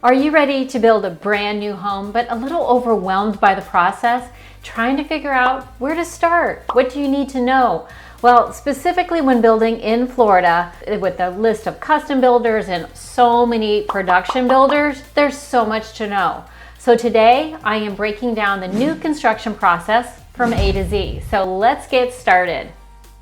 Are you ready to build a brand new home but a little overwhelmed by the process? Trying to figure out where to start? What do you need to know? Well, specifically when building in Florida, with a list of custom builders and so many production builders, there's so much to know. So today I am breaking down the new construction process from A to Z. So let's get started.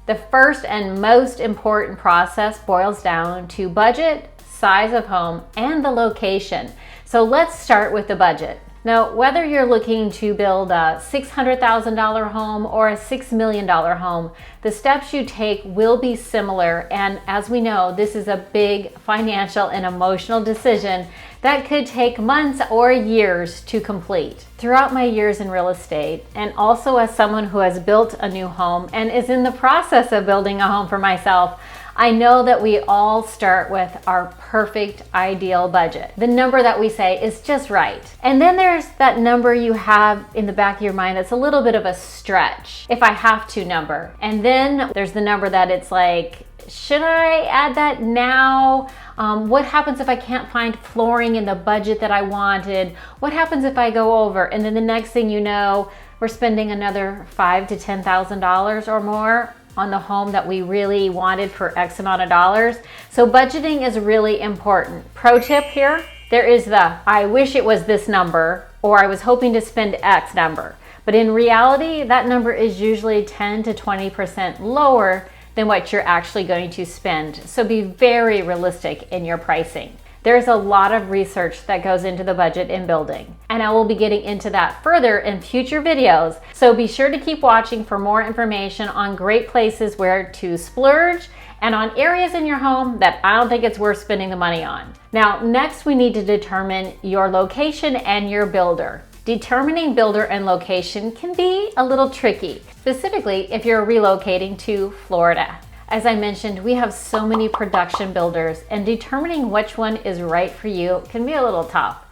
The first and most important process boils down to budget, size of home, and the location. So let's start with the budget. Now, whether you're looking to build a $600,000 home or a $6 million home, the steps you take will be similar. And as we know, this is a big financial and emotional decision that could take months or years to complete. Throughout my years in real estate, and also as someone who has built a new home and is in the process of building a home for myself, I know that we all start with our perfect ideal budget. The number that we say is just right. And then there's that number you have in the back of your mind that's a little bit of a stretch, if I have to number. And then there's the number that it's like, should I add that now? What happens if I can't find flooring in the budget that I wanted? What happens if I go over? And then the next thing you know, we're spending another $5,000 to $10,000 or more on the home that we really wanted for X amount of dollars. So budgeting is really important. Pro tip here, there is the I wish it was this number, or I was hoping to spend X number. But in reality, that number is usually 10 to 20% lower than what you're actually going to spend. So be very realistic in your pricing. There's a lot of research that goes into the budget in building, and I will be getting into that further in future videos. So be sure to keep watching for more information on great places where to splurge and on areas in your home that I don't think it's worth spending the money on. Now, next we need to determine your location and your builder. Determining builder and location can be a little tricky, specifically if you're relocating to Florida. As I mentioned, we have so many production builders, and determining which one is right for you can be a little tough.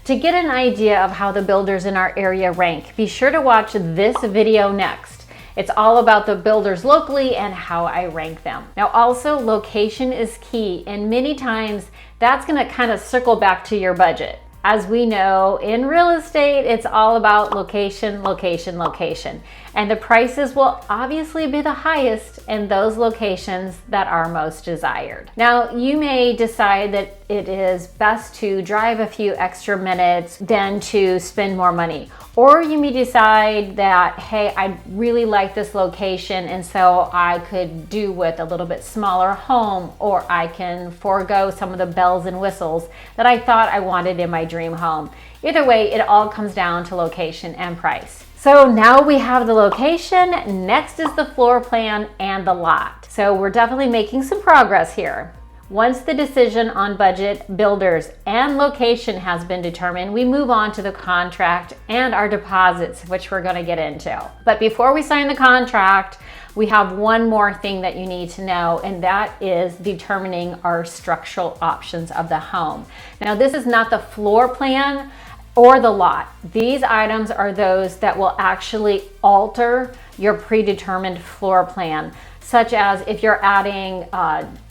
To get an idea of how the builders in our area rank, be sure to watch this video next. It's all about the builders locally and how I rank them. Now also, location is key, and many times that's gonna kind of circle back to your budget. As we know, in real estate, it's all about location, location, location. And the prices will obviously be the highest in those locations that are most desired. Now, you may decide that it is best to drive a few extra minutes than to spend more money. Or you may decide that, hey, I really like this location, and so I could do with a little bit smaller home, or I can forego some of the bells and whistles that I thought I wanted in my dream home. Either way, it all comes down to location and price. So now we have the location, next is the floor plan and the lot. So we're definitely making some progress here. Once the decision on budget, builders, and location has been determined, we move on to the contract and our deposits, which we're going to get into. But before we sign the contract, we have one more thing that you need to know, and that is determining our structural options of the home. Now, this is not the floor plan or the lot. These items are those that will actually alter your predetermined floor plan, such as if you're adding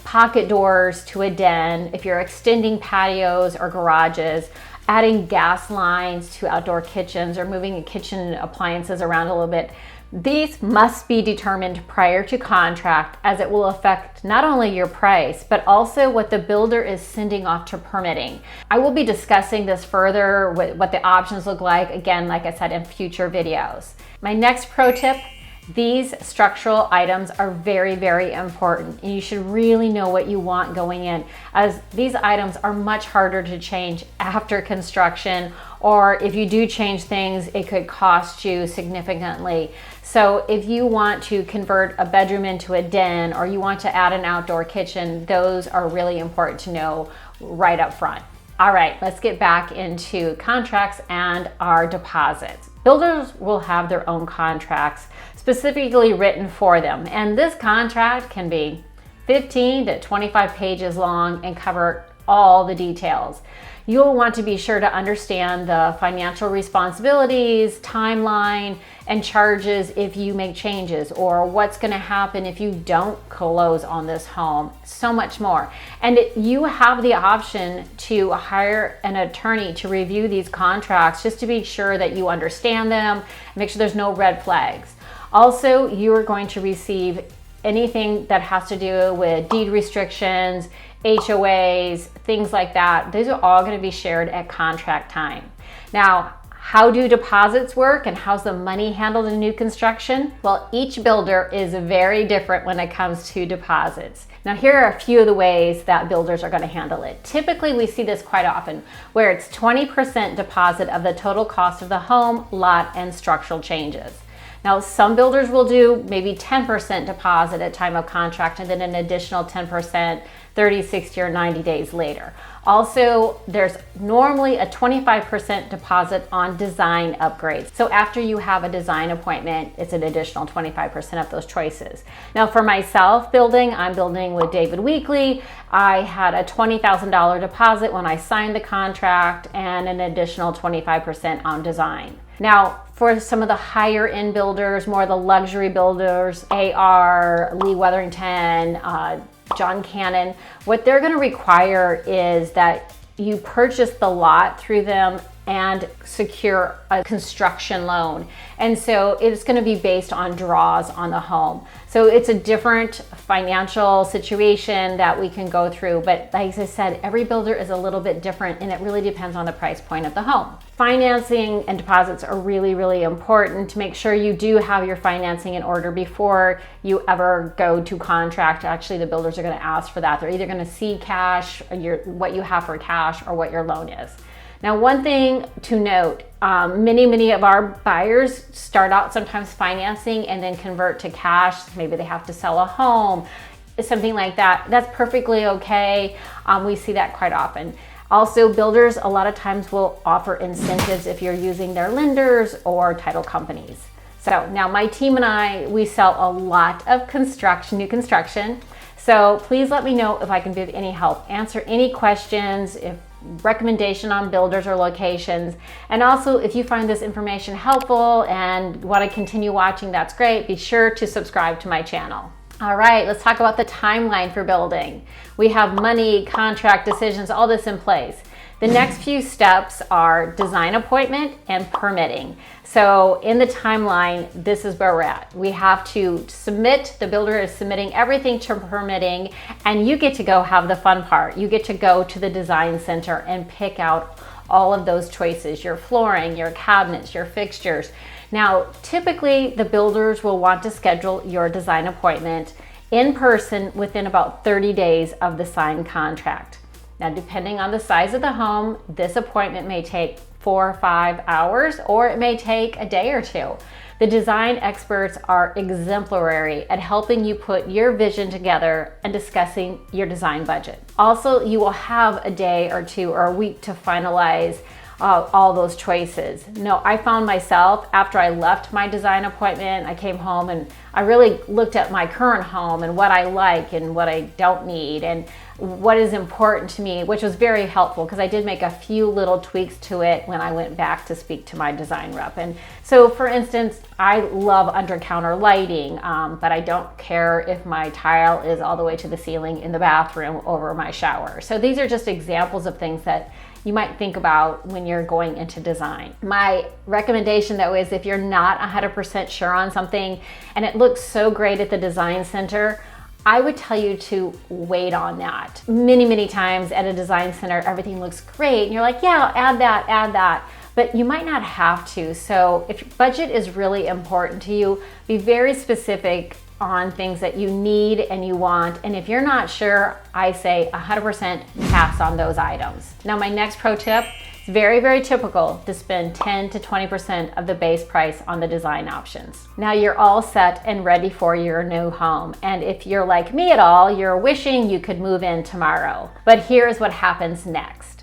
pocket doors to a den, if you're extending patios or garages, adding gas lines to outdoor kitchens, or moving kitchen appliances around a little bit. These must be determined prior to contract, as it will affect not only your price, but also what the builder is sending off to permitting. I will be discussing this further, what the options look like, again, like I said, in future videos. My next pro tip, these structural items are very, very important, and you should really know what you want going in, as these items are much harder to change after construction, or if you do change things, it could cost you significantly. So if you want to convert a bedroom into a den, or you want to add an outdoor kitchen, those are really important to know right up front. All right, let's get back into contracts and our deposits. Builders will have their own contracts specifically written for them, and this contract can be 15 to 25 pages long and cover all the details. You'll want to be sure to understand the financial responsibilities, timeline, and charges if you make changes, or what's going to happen if you don't close on this home, so much more. And you have the option to hire an attorney to review these contracts just to be sure that you understand them, make sure there's no red flags. Also, you are going to receive anything that has to do with deed restrictions, HOAs, things like that. These are all going to be shared at contract time. Now, how do deposits work and how's the money handled in new construction? Well, each builder is very different when it comes to deposits. Now, here are a few of the ways that builders are going to handle it. Typically, we see this quite often, where it's 20% deposit of the total cost of the home, lot, and structural changes. Now, some builders will do maybe 10% deposit at time of contract and then an additional 10% 30, 60, or 90 days later. Also, there's normally a 25% deposit on design upgrades. So after you have a design appointment, it's an additional 25% of those choices. Now, for myself I'm building with David Weekley. I had a $20,000 deposit when I signed the contract and an additional 25% on design. Now, for some of the higher end builders, more the luxury builders, AR, Lee Weatherington, John Cannon, what they're going to require is that you purchase the lot through them and secure a construction loan. And so it's going to be based on draws on the home. So it's a different financial situation that we can go through. But like I said, every builder is a little bit different and it really depends on the price point of the home. Financing and deposits are really, really important to make sure you do have your financing in order before you ever go to contract. Actually, the builders are going to ask for that. They're either going to see cash, or what you have for cash, or what your loan is. Now, one thing to note, many of our buyers start out sometimes financing and then convert to cash. Maybe they have to sell a home, something like that. That's perfectly okay. We see that quite often. Also, builders a lot of times will offer incentives if you're using their lenders or title companies. So now my team and I, we sell a lot of new construction. So please let me know if I can be of any help, answer any questions, if recommendation on builders or locations. And also, if you find this information helpful and want to continue watching, that's great. Be sure to subscribe to my channel. All right, let's talk about the timeline for building. We have money, contract, decisions, all this in place. The next few steps are design appointment and permitting. So in the timeline, this is where we're at. We have to submit, the builder is submitting everything to permitting, and you get to go have the fun part. You get to go to the design center and pick out all of those choices, your flooring, your cabinets, your fixtures. Now, typically the builders will want to schedule your design appointment in person within about 30 days of the signed contract. Now, depending on the size of the home, this appointment may take 4 or 5 hours, or it may take a day or two. The design experts are exemplary at helping you put your vision together and discussing your design budget. Also, you will have a day or two or a week to finalize all those choices. No, I found myself, after I left my design appointment, I came home and I really looked at my current home and what I like and what I don't need and what is important to me, which was very helpful because I did make a few little tweaks to it when I went back to speak to my design rep. And so, for instance, I love under counter lighting, but I don't care if my tile is all the way to the ceiling in the bathroom over my shower. So these are just examples of things that you might think about when you're going into design. My recommendation though is if you're not 100% sure on something and it looks so great at the design center, I would tell you to wait on that. Many times at a design center, everything looks great and you're like, yeah, add that. But you might not have to. So if budget is really important to you, be very specific on things that you need and you want. And if you're not sure, I say 100% pass on those items. Now, my next pro tip, it's very typical to spend 10 to 20% of the base price on the design options. Now you're all set and ready for your new home. And if you're like me at all, you're wishing you could move in tomorrow. But here's what happens next.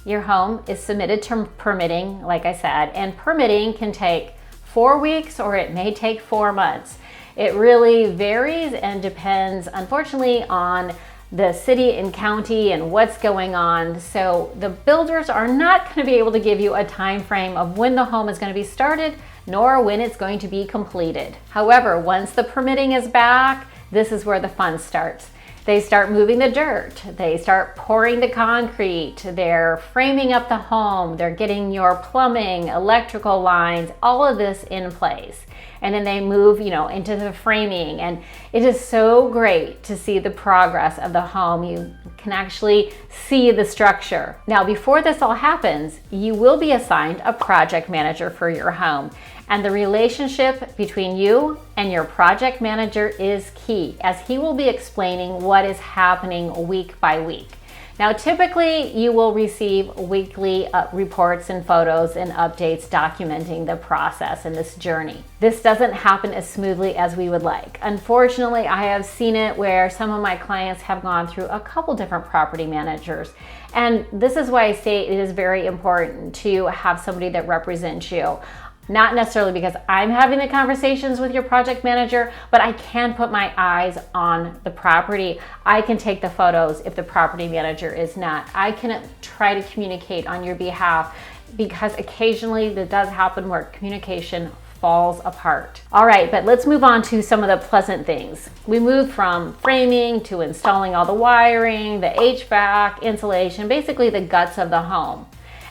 Your home is submitted to permitting, like I said, and permitting can take 4 weeks or it may take 4 months. It really varies and depends, unfortunately, on the city and county and what's going on. So the builders are not going to be able to give you a time frame of when the home is going to be started, nor when it's going to be completed. However, once the permitting is back, this is where the fun starts. They start moving the dirt, they start pouring the concrete, they're framing up the home, they're getting your plumbing, electrical lines, all of this in place. And then they move, into the framing. And it is so great to see the progress of the home. You can actually see the structure. Now, before this all happens, you will be assigned a project manager for your home. And the relationship between you and your project manager is key, as he will be explaining what is happening week by week. Now, typically you will receive weekly reports and photos and updates documenting the process and this journey. This doesn't happen as smoothly as we would like. Unfortunately, I have seen it where some of my clients have gone through a couple different property managers. And this is why I say it is very important to have somebody that represents you. Not necessarily because I'm having the conversations with your project manager, but I can put my eyes on the property. I can take the photos if the property manager is not. I can try to communicate on your behalf, because occasionally that does happen where communication falls apart. All right, but let's move on to some of the pleasant things. We moved from framing to installing all the wiring, the HVAC, insulation, basically the guts of the home.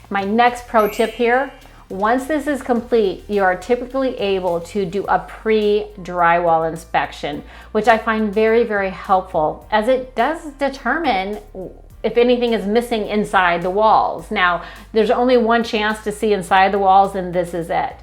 My next pro tip here: once this is complete, you are typically able to do a pre-drywall inspection, which I find very, very helpful, as it does determine if anything is missing inside the walls. Now, there's only one chance to see inside the walls, and this is it.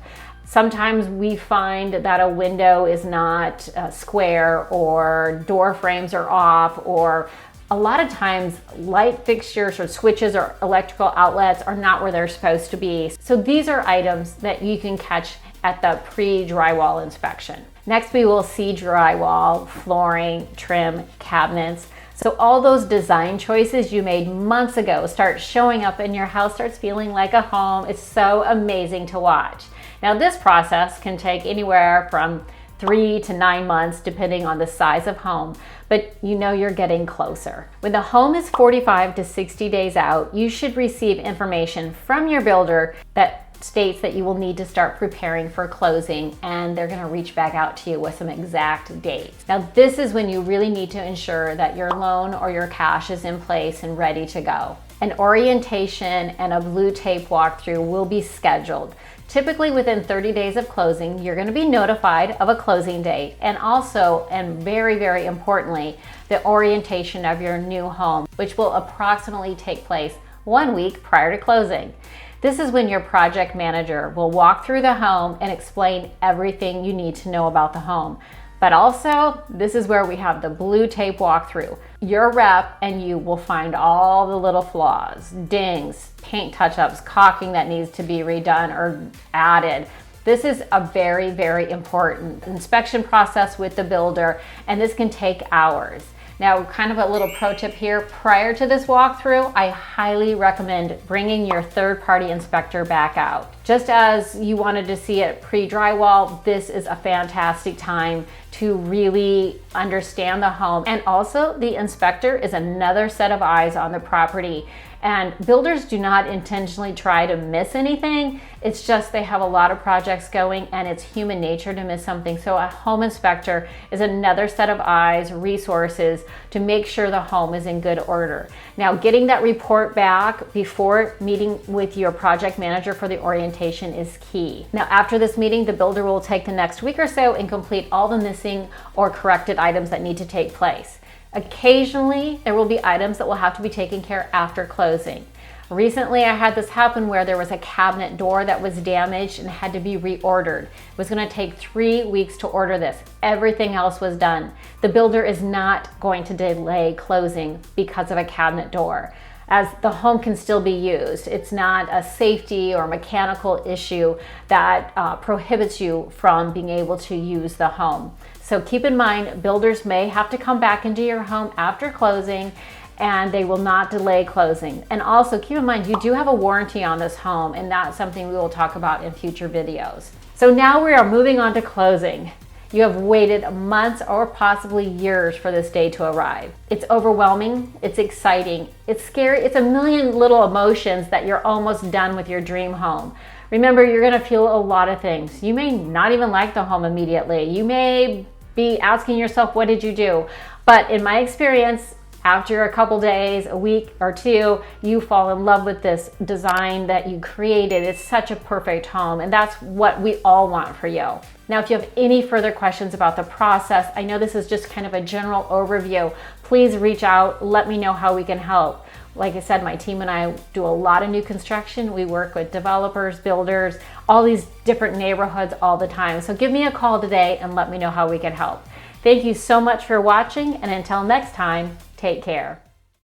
Sometimes we find that a window is not square, or door frames are off, or a lot of times light fixtures or switches or electrical outlets are not where they're supposed to be. So these are items that you can catch at the pre-drywall inspection. Next, we will see drywall, flooring, trim, cabinets. So all those design choices you made months ago start showing up, and your house starts feeling like a home. It's so amazing to watch. Now, this process can take anywhere from 3 to 9 months, depending on the size of home, but you're getting closer. When the home is 45 to 60 days out, you should receive information from your builder that states that you will need to start preparing for closing, and they're going to reach back out to you with some exact dates. Now, this is when you really need to ensure that your loan or your cash is in place and ready to go. An orientation and a blue tape walkthrough will be scheduled. Typically within 30 days of closing, you're going to be notified of a closing date, and also, and very, very importantly, the orientation of your new home, which will approximately take place 1 week prior to closing. This is when your project manager will walk through the home and explain everything you need to know about the home. But also, this is where we have the blue tape walkthrough. Your rep and you will find all the little flaws, dings, paint touch-ups, caulking that needs to be redone or added. This is a very, very important inspection process with the builder, and this can take hours. Now, kind of a little pro tip here: prior to this walkthrough, I highly recommend bringing your third-party inspector back out. Just as you wanted to see it pre-drywall, this is a fantastic time to really understand the home. And also, the inspector is another set of eyes on the property. And builders do not intentionally try to miss anything. It's just they have a lot of projects going, and it's human nature to miss something. So a home inspector is another set of eyes, resources to make sure the home is in good order. Now, getting that report back before meeting with your project manager for the orientation is key. Now, after this meeting, the builder will take the next week or so and complete all the missing or corrected items that need to take place. Occasionally, there will be items that will have to be taken care of after closing. Recently, I had this happen where there was a cabinet door that was damaged and had to be reordered. It was going to take 3 weeks to order this. Everything else was done. The builder is not going to delay closing because of a cabinet door, as the home can still be used. It's not a safety or mechanical issue that prohibits you from being able to use the home. So keep in mind, builders may have to come back into your home after closing, and they will not delay closing. And also keep in mind, you do have a warranty on this home, and that's something we will talk about in future videos. So now we are moving on to closing. You have waited months or possibly years for this day to arrive. It's overwhelming, it's exciting, it's scary, it's a million little emotions that you're almost done with your dream home. Remember, you're gonna feel a lot of things. You may not even like the home immediately. You may be asking yourself, what did you do? But in my experience, after a couple days, a week or two, you fall in love with this design that you created. It's such a perfect home, and that's what we all want for you. Now, if you have any further questions about the process, I know this is just kind of a general overview, please reach out, let me know how we can help. Like I said, my team and I do a lot of new construction. We work with developers, builders, all these different neighborhoods all the time. So give me a call today and let me know how we can help. Thank you so much for watching, and until next time, take care.